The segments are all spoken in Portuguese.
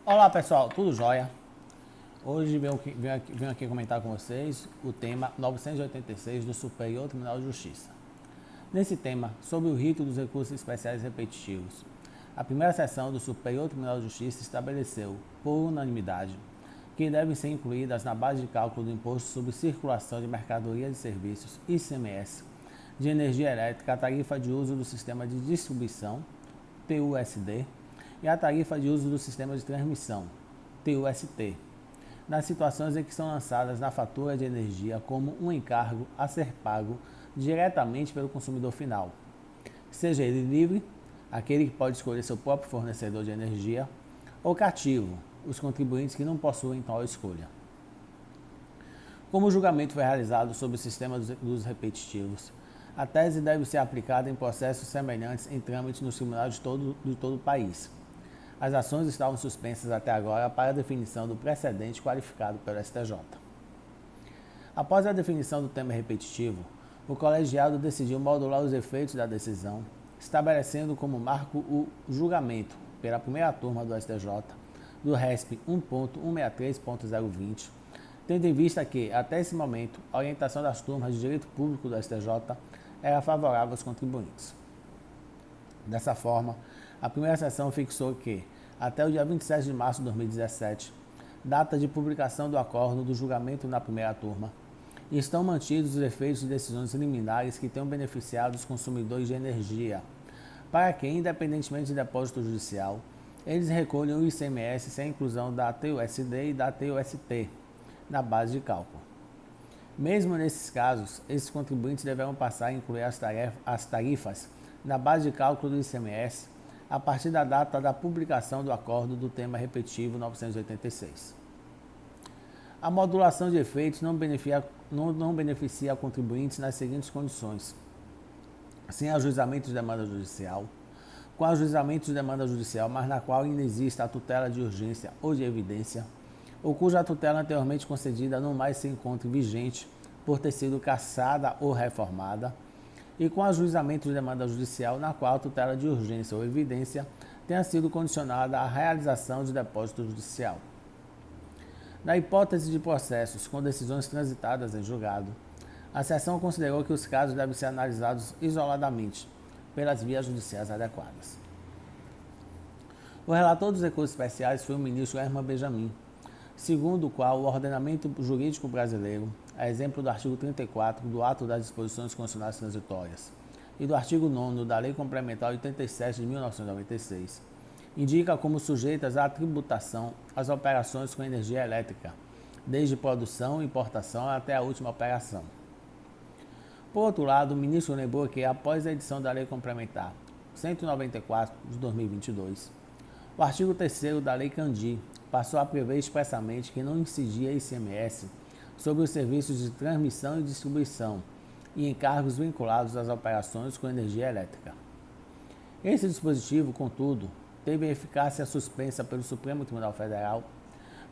Olá pessoal, tudo jóia? Hoje venho aqui comentar com vocês o tema 986 do Superior Tribunal de Justiça. Nesse tema, sobre o rito dos recursos especiais repetitivos, a primeira sessão do Superior Tribunal de Justiça estabeleceu, por unanimidade, que devem ser incluídas na base de cálculo do Imposto sobre Circulação de Mercadorias e Serviços, ICMS, de energia elétrica a tarifa de uso do sistema de distribuição, TUSD, e a tarifa de uso do sistema de transmissão, TUST, nas situações em que são lançadas na fatura de energia como um encargo a ser pago diretamente pelo consumidor final, seja ele livre, aquele que pode escolher seu próprio fornecedor de energia, ou cativo, os contribuintes que não possuem tal escolha. Como o julgamento foi realizado sobre o sistema dos repetitivos, a tese deve ser aplicada em processos semelhantes em trâmite nos tribunais de todo o país. As ações estavam suspensas até agora para a definição do precedente qualificado pelo STJ. Após a definição do tema repetitivo, o colegiado decidiu modular os efeitos da decisão, estabelecendo como marco o julgamento, pela primeira turma do STJ, do RESP 1.163.020, tendo em vista que, até esse momento, a orientação das turmas de direito público do STJ era favorável aos contribuintes. Dessa forma, a primeira sessão fixou que, até o dia 27 de março de 2017, data de publicação do acórdão do julgamento na primeira turma, estão mantidos os efeitos de decisões liminares que tenham beneficiado os consumidores de energia, para que, independentemente de depósito judicial, eles recolham o ICMS sem a inclusão da TUSD e da TUST na base de cálculo. Mesmo nesses casos, esses contribuintes deverão passar a incluir as tarifas na base de cálculo do ICMS a partir da data da publicação do acórdão do tema repetitivo 986. A modulação de efeitos não beneficia contribuintes nas seguintes condições: sem ajuizamento de demanda judicial, com ajuizamento de demanda judicial, mas na qual ainda exista a tutela de urgência ou de evidência, ou cuja tutela anteriormente concedida não mais se encontre vigente por ter sido cassada ou reformada, e com ajuizamento de demanda judicial na qual a tutela de urgência ou evidência tenha sido condicionada à realização de depósito judicial. Na hipótese de processos com decisões transitadas em julgado, a seção considerou que os casos devem ser analisados isoladamente, pelas vias judiciais adequadas. O relator dos recursos especiais foi o ministro Herman Benjamin, segundo o qual o ordenamento jurídico brasileiro, a exemplo do artigo 34 do Ato das Disposições Constitucionais Transitórias e do artigo 9º da Lei Complementar 87 de 1996, indica como sujeitas à tributação as operações com energia elétrica, desde produção e importação até a última operação. Por outro lado, o ministro lembrou que, após a edição da Lei Complementar 194 de 2022, o artigo 3º da Lei Candir passou a prever expressamente que não incidia ICMS sobre os serviços de transmissão e distribuição e encargos vinculados às operações com energia elétrica. Esse dispositivo, contudo, teve eficácia suspensa pelo Supremo Tribunal Federal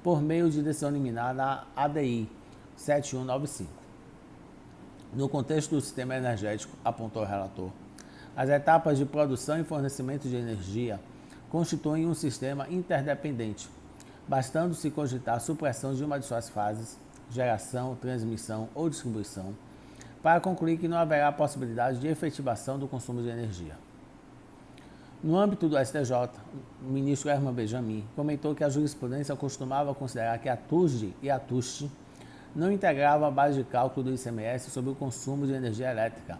por meio de decisão liminar na ADI 7195. No contexto do sistema energético, apontou o relator, as etapas de produção e fornecimento de energia constituem um sistema interdependente, bastando-se cogitar a supressão de uma de suas fases, geração, transmissão ou distribuição, para concluir que não haverá possibilidade de efetivação do consumo de energia. No âmbito do STJ, o ministro Herman Benjamin comentou que a jurisprudência costumava considerar que a TUSD e a TUST não integravam a base de cálculo do ICMS sobre o consumo de energia elétrica,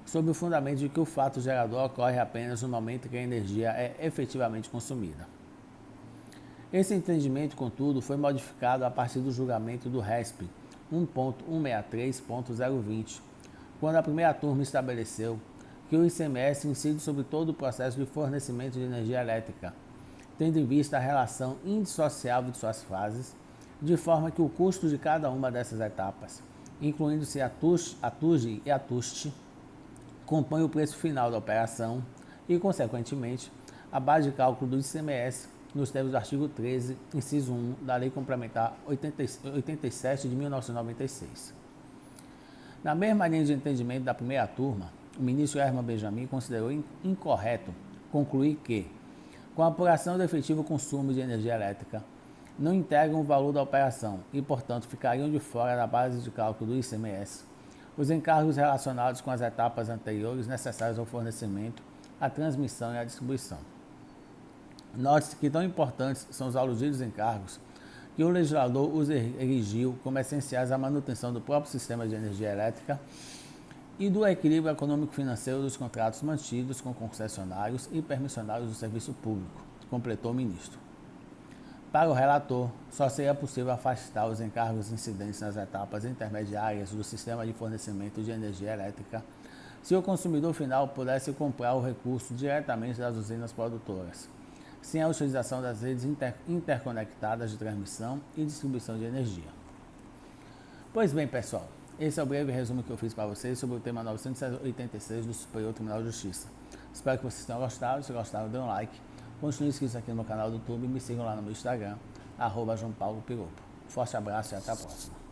sob o fundamento de que o fato gerador ocorre apenas no momento que a energia é efetivamente consumida. Esse entendimento, contudo, foi modificado a partir do julgamento do RESP 1.163.020, quando a primeira turma estabeleceu que o ICMS incide sobre todo o processo de fornecimento de energia elétrica, tendo em vista a relação indissociável de suas fases, de forma que o custo de cada uma dessas etapas, incluindo-se a TUSD e a TUST, compõe o preço final da operação e, consequentemente, a base de cálculo do ICMS nos termos do artigo 13, inciso 1 da Lei Complementar 87 de 1996. Na mesma linha de entendimento da primeira turma, o ministro Herman Benjamin considerou incorreto concluir que, com a apuração do efetivo consumo de energia elétrica, não integram o valor da operação e, portanto, ficariam de fora da base de cálculo do ICMS os encargos relacionados com as etapas anteriores necessárias ao fornecimento, à transmissão e à distribuição. Note-se que tão importantes são os aludidos encargos que o legislador os erigiu como essenciais à manutenção do próprio sistema de energia elétrica e do equilíbrio econômico-financeiro dos contratos mantidos com concessionários e permissionários do serviço público, completou o ministro. Para o relator, só seria possível afastar os encargos incidentes nas etapas intermediárias do sistema de fornecimento de energia elétrica se o consumidor final pudesse comprar o recurso diretamente das usinas produtoras, sem a utilização das redes interconectadas de transmissão e distribuição de energia. Pois bem, pessoal, esse é o breve resumo que eu fiz para vocês sobre o tema 986 do Superior Tribunal de Justiça. Espero que vocês tenham gostado. Se gostaram, dê um like. Continue inscritos aqui no meu canal do YouTube e me sigam lá no meu Instagram, @JoãoPauloPiropo. Forte abraço e até a próxima.